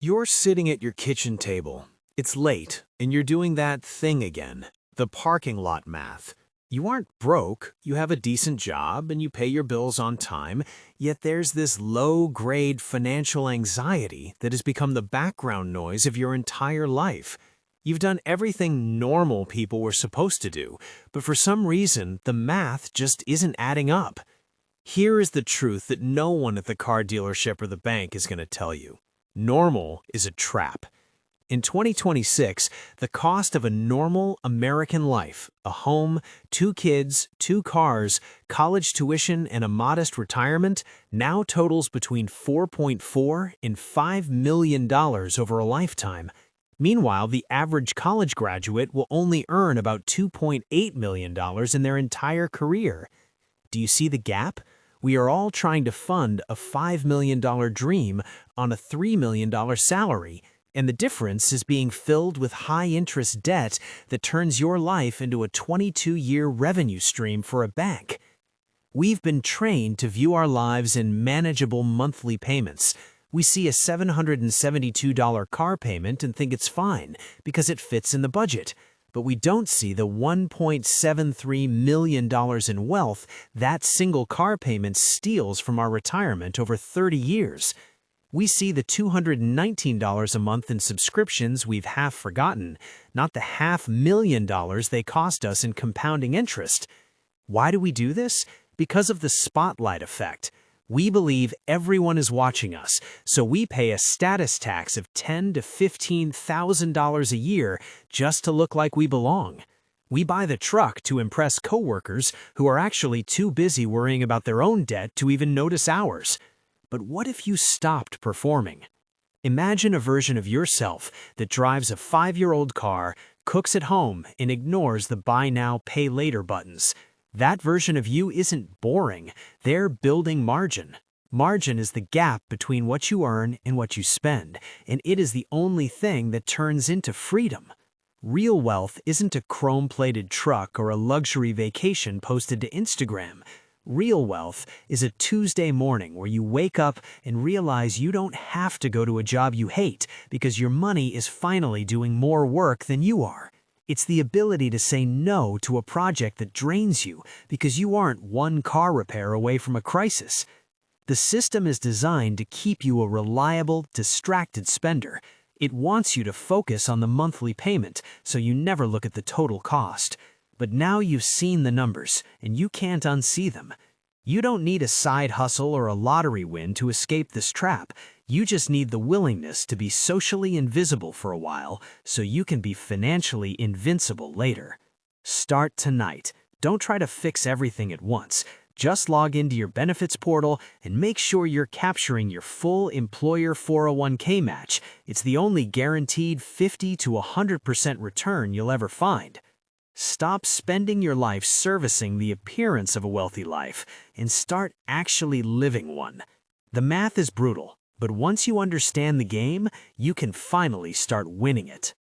You're sitting at your kitchen table. It's late, and you're doing that thing again, the parking lot math. You aren't broke, you have a decent job, and you pay your bills on time, yet there's this low-grade financial anxiety that has become the background noise of your entire life. You've done everything normal people were supposed to do, but for some reason, the math just isn't adding up. Here is the truth that no one at the car dealership or the bank is going to tell you. Normal is a trap. In 2026, the cost of a normal American life, a home, 2 kids, 2 cars, college tuition, and a modest retirement, now totals between $4.4 and $5 million over a lifetime. Meanwhile, the average college graduate will only earn about $2.8 million in their entire career. Do you see the gap? We are all trying to fund a $5 million dream on a $3 million salary, and the difference is being filled with high-interest debt that turns your life into a 22-year revenue stream for a bank. We've been trained to view our lives in manageable monthly payments. We see a $772 car payment and think it's fine because it fits in the budget. But we don't see the $1.73 million in wealth that single car payment steals from our retirement over 30 years. We see the $219 a month in subscriptions we've half forgotten, not the $500,000 they cost us in compounding interest. Why do we do this? Because of the spotlight effect. We believe everyone is watching us, so we pay a status tax of $10,000 to $15,000 a year just to look like we belong. We buy the truck to impress coworkers who are actually too busy worrying about their own debt to even notice ours. But what if you stopped performing? Imagine a version of yourself that drives a 5-year-old car, cooks at home, and ignores the buy now, pay later buttons. That version of you isn't boring. They're building margin. Margin is the gap between what you earn and what you spend, and it is the only thing that turns into freedom. Real wealth isn't a chrome-plated truck or a luxury vacation posted to Instagram. Real wealth is a Tuesday morning where you wake up and realize you don't have to go to a job you hate because your money is finally doing more work than you are. It's the ability to say no to a project that drains you because you aren't one car repair away from a crisis. The system is designed to keep you a reliable, distracted spender. It wants you to focus on the monthly payment so you never look at the total cost. But now you've seen the numbers, and you can't unsee them. You don't need a side hustle or a lottery win to escape this trap. You just need the willingness to be socially invisible for a while so you can be financially invincible later. Start tonight. Don't try to fix everything at once. Just log into your benefits portal and make sure you're capturing your full employer 401k match. It's the only guaranteed 50 to 100% return you'll ever find. Stop spending your life servicing the appearance of a wealthy life and start actually living one. The math is brutal, but once you understand the game, you can finally start winning it.